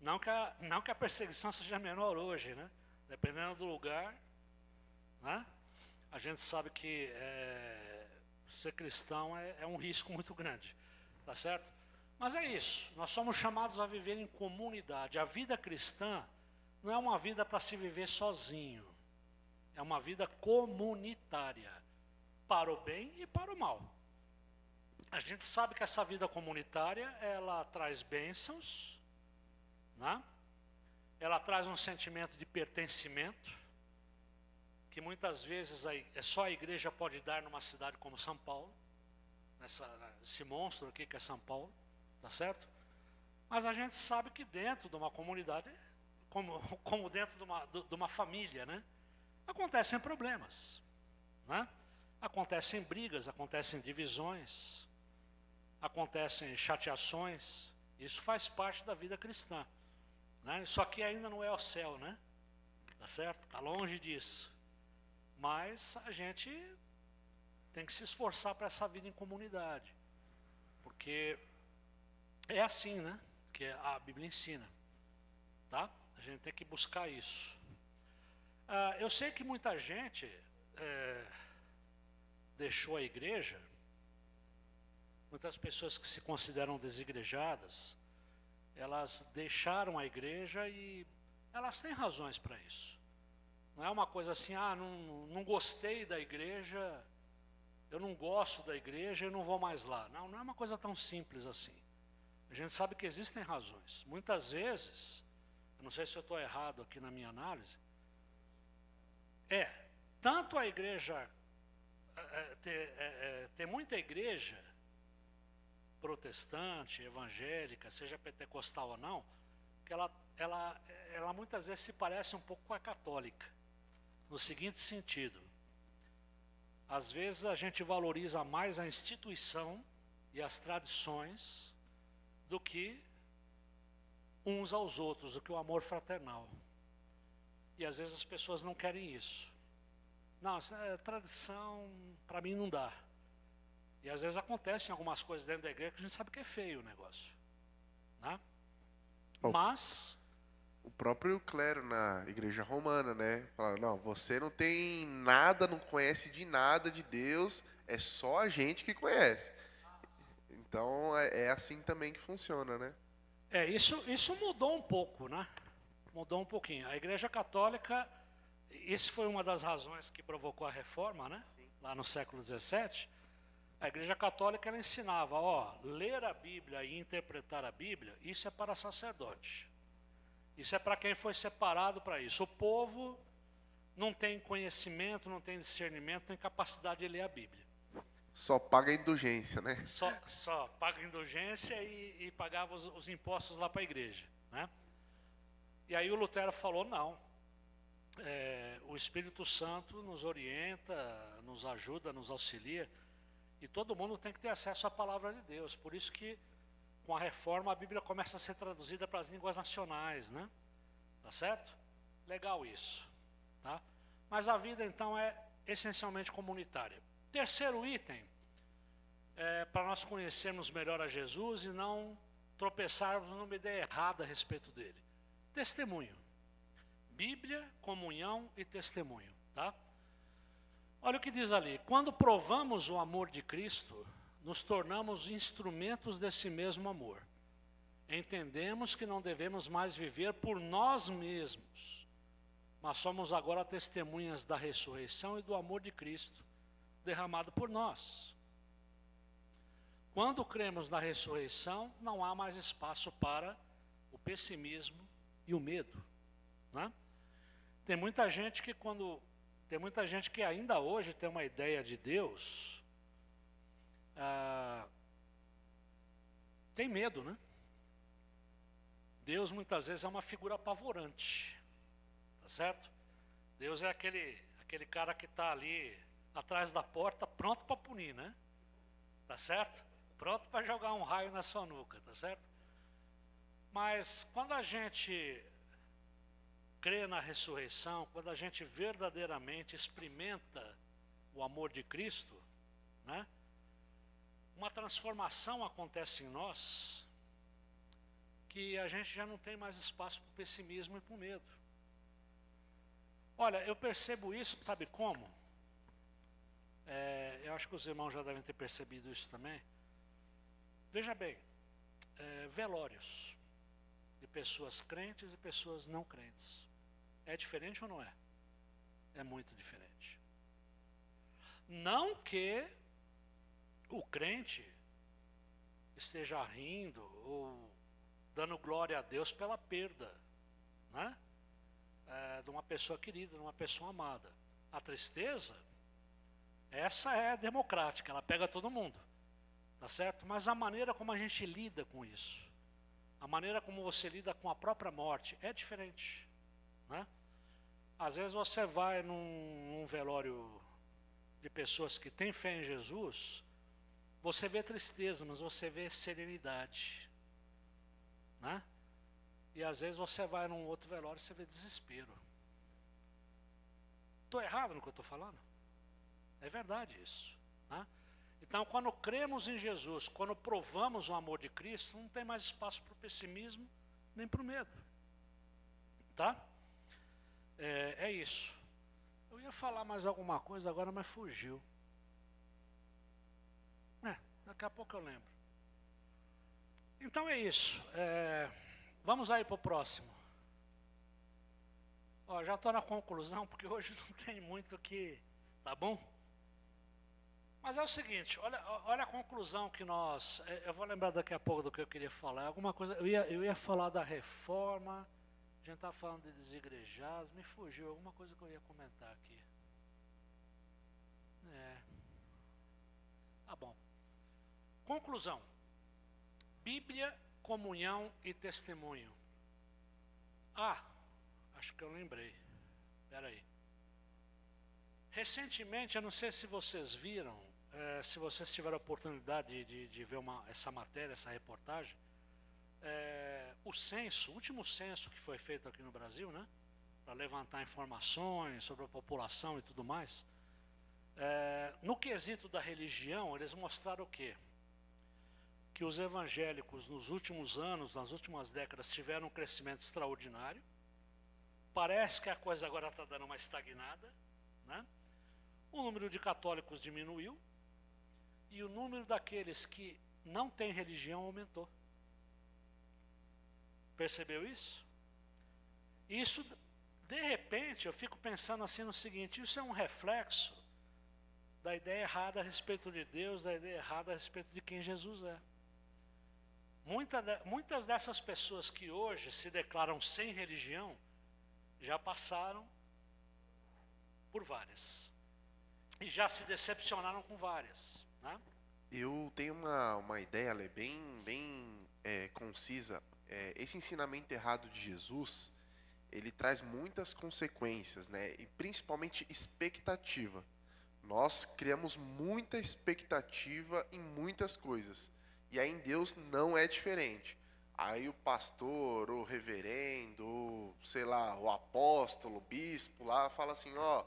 [SPEAKER 1] Não que a perseguição seja menor hoje, né? Dependendo do lugar, né? A gente sabe que ser cristão é um risco muito grande, tá certo? Mas é isso, nós somos chamados a viver em comunidade. A vida cristã não é uma vida para se viver sozinho, é uma vida comunitária, para o bem e para o mal. A gente sabe que essa vida comunitária, ela traz bênçãos, né? Ela traz um sentimento de pertencimento, que muitas vezes só a igreja pode dar numa cidade como São Paulo, esse monstro aqui que é São Paulo, tá certo? Mas a gente sabe que dentro de uma comunidade, como dentro de uma família, né? Acontecem problemas, né? Acontecem brigas, acontecem divisões, acontecem chateações. Isso faz parte da vida cristã, né? Isso aqui ainda não é o céu, né? Tá certo? Está longe disso. Mas a gente tem que se esforçar para essa vida em comunidade. Porque é assim, né? Que a Bíblia ensina. Tá? A gente tem que buscar isso. Eu sei que muita gente deixou a igreja. Muitas pessoas que se consideram desigrejadas, elas deixaram a igreja e elas têm razões para isso. Não é uma coisa assim, não gostei da igreja, eu não gosto da igreja, eu não vou mais lá. Não é uma coisa tão simples assim. A gente sabe que existem razões. Muitas vezes, eu não sei se eu estou errado aqui na minha análise, tanto a igreja, tem muita igreja protestante, evangélica, seja pentecostal ou não, que ela muitas vezes se parece um pouco com a católica, no seguinte sentido: às vezes a gente valoriza mais a instituição e as tradições do que uns aos outros, do que o amor fraternal. E às vezes as pessoas não querem isso. Não, tradição para mim não dá. E às vezes acontecem algumas coisas dentro da igreja que a gente sabe que é feio o negócio, né?
[SPEAKER 5] Bom,
[SPEAKER 1] Mas
[SPEAKER 5] o próprio clero na igreja romana, né? Fala, não, você não tem nada, não conhece de nada de Deus, é só a gente que conhece. Então é assim também que funciona, né?
[SPEAKER 1] Isso mudou um pouco, né? Mudou um pouquinho. A Igreja Católica, isso foi uma das razões que provocou a reforma, né? Lá no século XVII. A Igreja Católica ela ensinava, ler a Bíblia e interpretar a Bíblia, isso é para sacerdote. Isso é para quem foi separado para isso. O povo não tem conhecimento, não tem discernimento, não tem capacidade de ler a Bíblia.
[SPEAKER 5] Só paga indulgência, né?
[SPEAKER 1] Só paga indulgência e pagava os impostos lá para a igreja, né? E aí o Lutero falou, não. O Espírito Santo nos orienta, nos ajuda, nos auxilia. E todo mundo tem que ter acesso à palavra de Deus. Por isso que, com a reforma, a Bíblia começa a ser traduzida para as línguas nacionais, né? Tá certo? Legal isso, tá? Mas a vida, então, é essencialmente comunitária. Terceiro item, para nós conhecermos melhor a Jesus e não tropeçarmos numa ideia errada a respeito dele. Testemunho. Bíblia, comunhão e testemunho, tá? Olha o que diz ali. Quando provamos o amor de Cristo, nos tornamos instrumentos desse mesmo amor. Entendemos que não devemos mais viver por nós mesmos, mas somos agora testemunhas da ressurreição e do amor de Cristo derramado por nós. Quando cremos na ressurreição, não há mais espaço para o pessimismo e o medo, né? Tem muita gente que ainda hoje tem uma ideia de Deus, tem medo, né? Deus muitas vezes é uma figura apavorante, tá certo? Deus é aquele cara que está ali atrás da porta, pronto para punir, né? Tá certo? Pronto para jogar um raio na sua nuca, tá certo? Mas quando a gente crê na ressurreição, quando a gente verdadeiramente experimenta o amor de Cristo, né? Uma transformação acontece em nós que a gente já não tem mais espaço para o pessimismo e para o medo. Olha, eu percebo isso, sabe como? Eu acho que os irmãos já devem ter percebido isso também. Veja bem, velórios de pessoas crentes e pessoas não crentes. É diferente ou não é? É muito diferente. Não que o crente esteja rindo ou dando glória a Deus pela perda, né? De uma pessoa querida, de uma pessoa amada. A tristeza, essa é democrática, ela pega todo mundo, tá certo? Mas a maneira como a gente lida com isso, a maneira como você lida com a própria morte é diferente, né? Às vezes você vai num velório de pessoas que têm fé em Jesus, você vê tristeza, mas você vê serenidade, né? E às vezes você vai num outro velório e você vê desespero. Estou errado no que eu estou falando? É verdade isso, né? Então, quando cremos em Jesus, quando provamos o amor de Cristo, não tem mais espaço para o pessimismo nem para o medo, tá? É isso. Eu ia falar mais alguma coisa agora, mas fugiu. Daqui a pouco eu lembro. Então é isso. Vamos aí para o próximo. Já estou na conclusão, porque hoje não tem muito o que, tá bom? Mas é o seguinte, olha a conclusão que nós... eu vou lembrar daqui a pouco do que eu queria falar. Alguma coisa, eu ia falar da reforma, a gente está falando de desigrejados, me fugiu alguma coisa que eu ia comentar aqui. Tá bom. Conclusão. Bíblia, comunhão e testemunho. Acho que eu lembrei. Espera aí. Recentemente, eu não sei se vocês viram, se vocês tiveram a oportunidade de ver essa matéria, essa reportagem, o último censo que foi feito aqui no Brasil, né, para levantar informações sobre a população e tudo mais, no quesito da religião, eles mostraram o quê? Que os evangélicos nos últimos anos, nas últimas décadas, tiveram um crescimento extraordinário. Parece que a coisa agora está dando uma estagnada, né? O número de católicos diminuiu e o número daqueles que não têm religião aumentou. Percebeu isso? Isso, de repente, eu fico pensando assim no seguinte: isso é um reflexo da ideia errada a respeito de Deus, da ideia errada a respeito de quem Jesus é. Muitas dessas pessoas que hoje se declaram sem religião já passaram por várias e já se decepcionaram com várias, né?
[SPEAKER 5] Eu tenho uma ideia, ela é bem concisa. Esse ensinamento errado de Jesus, ele traz muitas consequências, né? E principalmente expectativa. Nós criamos muita expectativa em muitas coisas. E aí em Deus não é diferente. Aí o pastor, o reverendo, ou, sei lá, o apóstolo, o bispo lá fala assim, ó,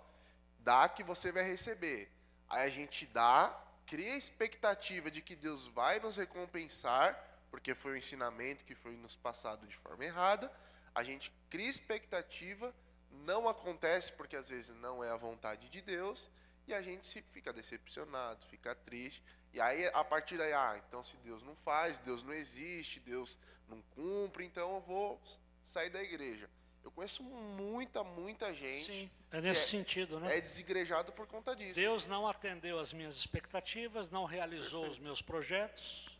[SPEAKER 5] dá que você vai receber. Aí a gente dá, cria a expectativa de que Deus vai nos recompensar, porque foi um ensinamento que foi nos passado de forma errada. A gente cria expectativa, não acontece porque às vezes não é a vontade de Deus, e a gente fica decepcionado, fica triste. E aí, a partir daí, então se Deus não faz, Deus não existe, Deus não cumpre, então eu vou sair da igreja. Eu conheço muita gente.
[SPEAKER 1] Sim, é nesse sentido, né?
[SPEAKER 5] É desigrejado por conta disso.
[SPEAKER 1] Deus não atendeu às minhas expectativas, não realizou os meus projetos,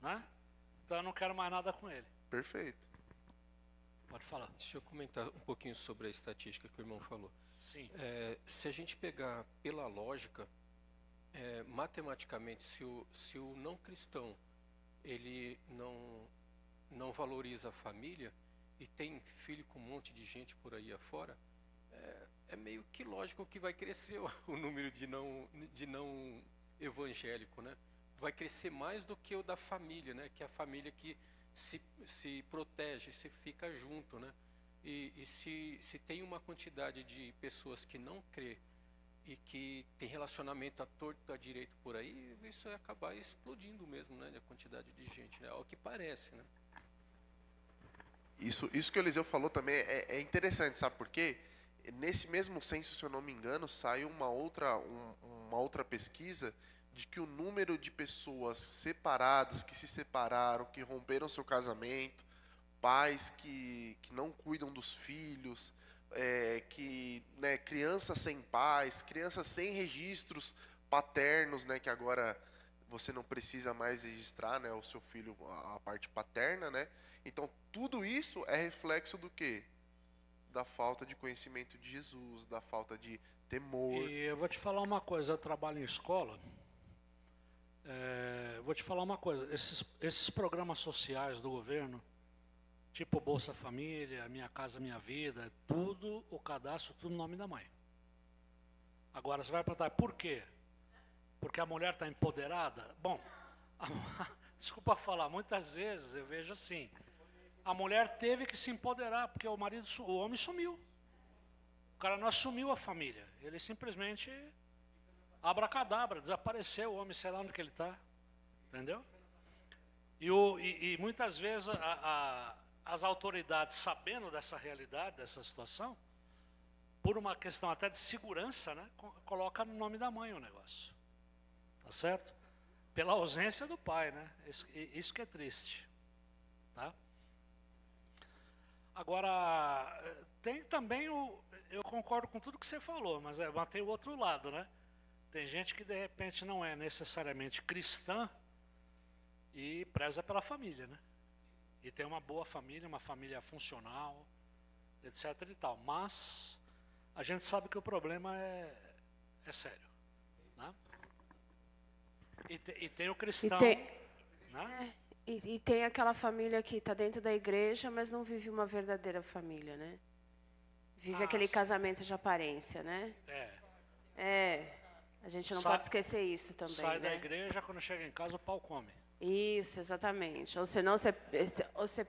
[SPEAKER 1] né? Então eu não quero mais nada com ele.
[SPEAKER 5] Perfeito.
[SPEAKER 1] Pode falar.
[SPEAKER 6] Deixa eu comentar um pouquinho sobre a estatística que o irmão falou.
[SPEAKER 1] Sim.
[SPEAKER 6] Se a gente pegar pela lógica, matematicamente, se o não cristão ele não valoriza a família e tem filho com um monte de gente por aí afora, é meio que lógico que vai crescer o número de não evangélico, né? Vai crescer mais do que o da família, né? Que é a família que se protege, se fica junto, né? E se tem uma quantidade de pessoas que não crê e que tem relacionamento à torto e à direito por aí, isso vai acabar explodindo mesmo, né? A quantidade de gente, né? É o que parece, né?
[SPEAKER 5] Isso que o Eliseu falou também é interessante, sabe por quê? Nesse mesmo censo, se eu não me engano, saiu uma outra pesquisa de que o número de pessoas separadas, que se separaram, que romperam seu casamento, pais que não cuidam dos filhos, crianças sem pais, crianças sem registros paternos, né, que agora você não precisa mais registrar, né, o seu filho, a parte paterna, né? Então, tudo isso é reflexo do quê? Da falta de conhecimento de Jesus, da falta de temor.
[SPEAKER 1] E eu vou te falar uma coisa, eu trabalho em escola. Vou te falar uma coisa, esses programas sociais do governo, tipo Bolsa Família, Minha Casa Minha Vida, tudo, o cadastro, tudo no nome da mãe. Agora você vai perguntar, por quê? Porque a mulher está empoderada? Bom, desculpa falar, muitas vezes eu vejo assim, a mulher teve que se empoderar, porque o homem sumiu. O cara não assumiu a família, ele simplesmente abracadabra, desapareceu, o homem, sei lá onde que ele está, entendeu? E muitas vezes as autoridades, sabendo dessa realidade, dessa situação, por uma questão até de segurança, né, coloca no nome da mãe o negócio, tá certo? Pela ausência do pai, né? Isso que é triste, tá? Agora, tem também eu concordo com tudo que você falou, mas tem o outro lado, né? Tem gente que de repente não é necessariamente cristã e preza pela família, né? E tem uma boa família, uma família funcional, etc. e tal. Mas a gente sabe que o problema é sério, né? E tem o cristão, né?
[SPEAKER 2] E tem aquela família que está dentro da igreja, mas não vive uma verdadeira família, né? Vive aquele
[SPEAKER 1] sim.
[SPEAKER 2] casamento de aparência, né? A gente não pode esquecer isso também,
[SPEAKER 1] Sai
[SPEAKER 2] né?
[SPEAKER 1] da igreja, quando chega em casa o pau come.
[SPEAKER 2] Isso, exatamente. Ou senão você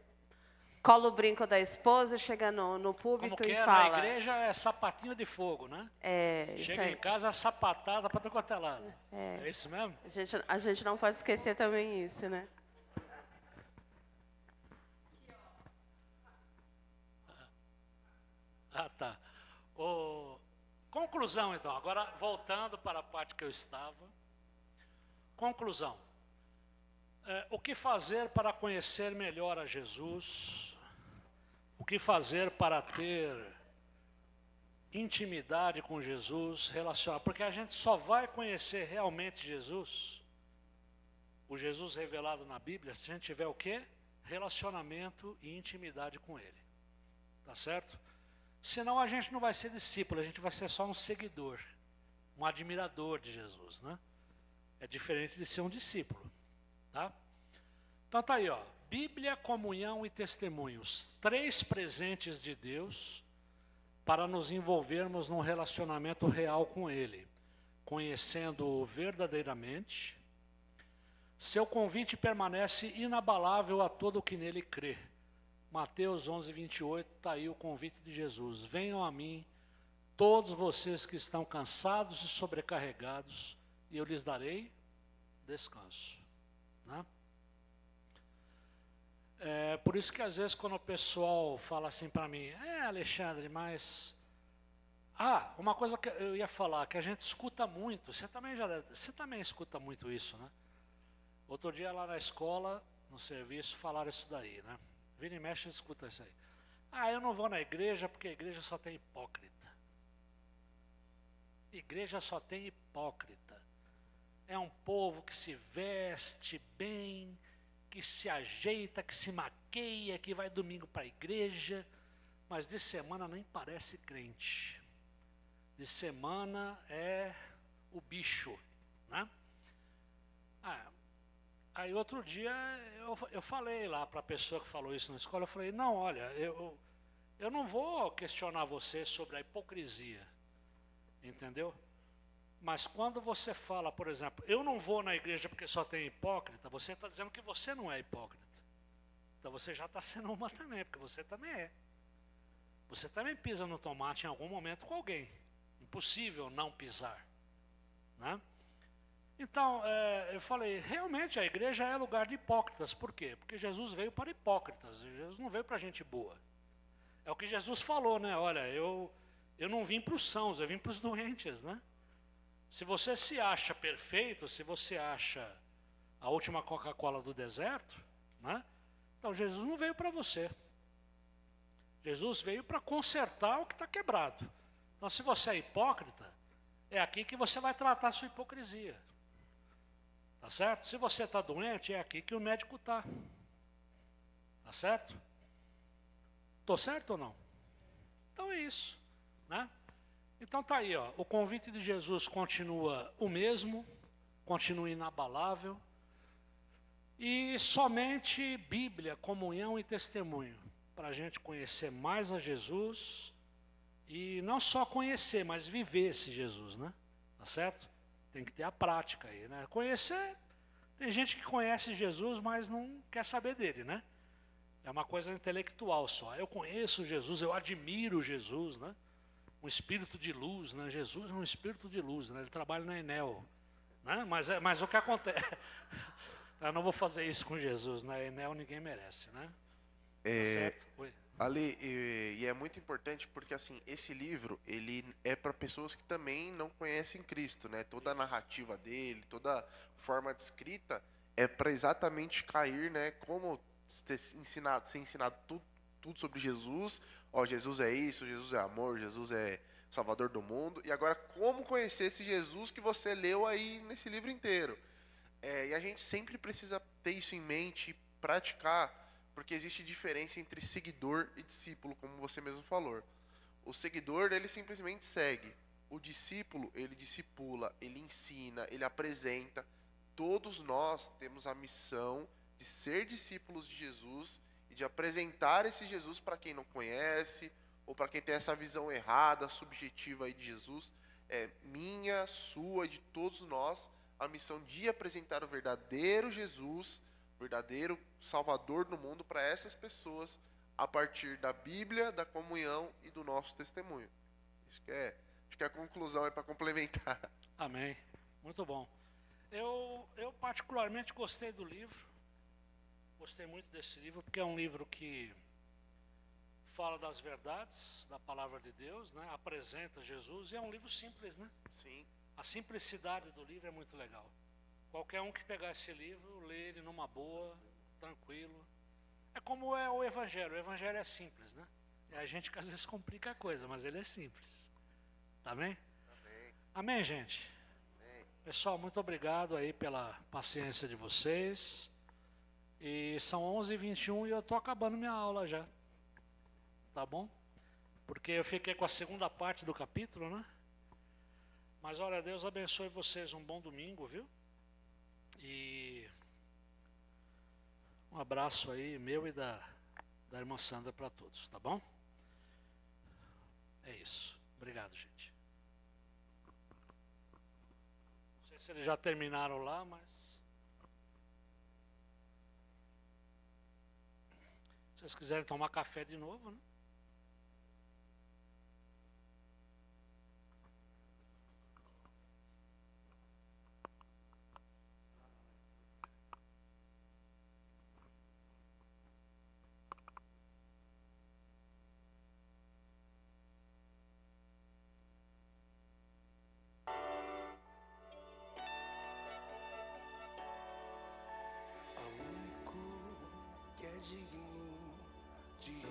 [SPEAKER 2] cola o brinco da esposa, chega no púlpito
[SPEAKER 1] Como que
[SPEAKER 2] e
[SPEAKER 1] é,
[SPEAKER 2] fala.
[SPEAKER 1] na igreja é sapatinho de fogo, né?
[SPEAKER 2] Isso
[SPEAKER 1] Chega
[SPEAKER 2] aí.
[SPEAKER 1] em casa, sapatada para todo quanto é lado. É isso mesmo?
[SPEAKER 2] A gente não pode esquecer também isso, né?
[SPEAKER 1] Tá. Conclusão, então. Agora, voltando para a parte que eu estava. Conclusão. O que fazer para conhecer melhor a Jesus? que fazer para ter intimidade com Jesus, relacionar, porque a gente só vai conhecer realmente Jesus, o Jesus revelado na Bíblia, se a gente tiver o quê? Relacionamento e intimidade com Ele. Tá certo? Senão a gente não vai ser discípulo, a gente vai ser só um seguidor, um admirador de Jesus, né? É diferente de ser um discípulo, tá? Então tá aí, ó, Bíblia, comunhão e testemunhos, 3 presentes de Deus para nos envolvermos num relacionamento real com Ele, conhecendo-o verdadeiramente. Seu convite permanece inabalável a todo o que nele crê. Mateus 11, 28, está aí o convite de Jesus. Venham a mim, todos vocês que estão cansados e sobrecarregados, e eu lhes darei descanso. Né? Por isso que às vezes quando o pessoal fala assim para mim, Alexandre, mas... uma coisa que eu ia falar, que a gente escuta muito, você também escuta muito isso, né? Outro dia lá na escola, no serviço, falaram isso daí, né? Vira e mexe, escuta isso aí. Eu não vou na igreja porque a igreja só tem hipócrita. Igreja só tem hipócrita. É um povo que se veste bem, que se ajeita, que se maqueia, que vai domingo para a igreja, mas de semana nem parece crente. De semana é o bicho, né? Aí outro dia eu falei lá para a pessoa que falou isso na escola, eu falei, não, olha, eu não vou questionar você sobre a hipocrisia, entendeu? Mas quando você fala, por exemplo, eu não vou na igreja porque só tem hipócrita, você está dizendo que você não é hipócrita. Então você já está sendo uma também, porque você também é. Você também pisa no tomate em algum momento com alguém. Impossível não pisar, né? Então, eu falei, realmente a igreja é lugar de hipócritas. Por quê? Porque Jesus veio para hipócritas, Jesus não veio para gente boa. É o que Jesus falou, né? Olha, eu não vim para os sãos, eu vim para os doentes, né? Se você se acha perfeito, se você acha a última Coca-Cola do deserto, né? Então Jesus não veio para você. Jesus veio para consertar o que está quebrado. Então se você é hipócrita, é aqui que você vai tratar a sua hipocrisia. Tá certo? Se você está doente, é aqui que o médico está. Tá certo? Estou certo ou não? Então é isso, né? Então tá aí, ó, o convite de Jesus continua o mesmo, continua inabalável, e somente Bíblia, comunhão e testemunho, para a gente conhecer mais a Jesus, e não só conhecer, mas viver esse Jesus, né? Tá certo? Tem que ter a prática aí, né? Conhecer, tem gente que conhece Jesus, mas não quer saber dele, né? É uma coisa intelectual só. Eu conheço Jesus, eu admiro Jesus, né? Um espírito de luz, né? Jesus é um espírito de luz, né? Ele trabalha na Enel, né? Mas o que acontece? Eu não vou fazer isso com Jesus, né? Enel ninguém merece, né? Tá certo? Oi.
[SPEAKER 5] Ali, e é muito importante porque assim, esse livro, ele é para pessoas que também não conhecem Cristo, né? Toda a narrativa dele, toda forma de escrita é para exatamente cair, né? Como ser ensinado tudo sobre Jesus. Ó, Jesus é isso, Jesus é amor, Jesus é Salvador do mundo. E agora, como conhecer esse Jesus que você leu aí nesse livro inteiro? E a gente sempre precisa ter isso em mente e praticar, porque existe diferença entre seguidor e discípulo, como você mesmo falou. O seguidor, ele simplesmente segue. O discípulo, ele discipula, ele ensina, ele apresenta. Todos nós temos a missão de ser discípulos de Jesus e de apresentar esse Jesus para quem não conhece, ou para quem tem essa visão errada, subjetiva aí de Jesus. É minha, sua, de todos nós, a missão de apresentar o verdadeiro Jesus, verdadeiro Salvador do mundo para essas pessoas a partir da Bíblia, da comunhão e do nosso testemunho. Acho que a conclusão é para complementar.
[SPEAKER 1] Amém. Muito bom. Eu particularmente gostei do livro. Gostei muito desse livro, porque é um livro que fala das verdades da palavra de Deus, né? Apresenta Jesus, e é um livro simples, né?
[SPEAKER 5] Sim.
[SPEAKER 1] A simplicidade do livro é muito legal. Qualquer um que pegar esse livro, lê ele numa boa, tranquilo. É como é o Evangelho é simples, né? É a gente que às vezes complica a coisa, mas ele é simples. Amém? Amém, gente? Pessoal, muito obrigado aí pela paciência de vocês. E são 11h21 e eu estou acabando minha aula já. Tá bom? Porque eu fiquei com a segunda parte do capítulo, né? Mas olha, Deus abençoe vocês. Um bom domingo, viu? E um abraço aí, meu e da irmã Sandra para todos, tá bom? É isso. Obrigado, gente. Não sei se eles já terminaram lá, mas se vocês quiserem tomar café de novo, né?
[SPEAKER 7] Ao único que é digno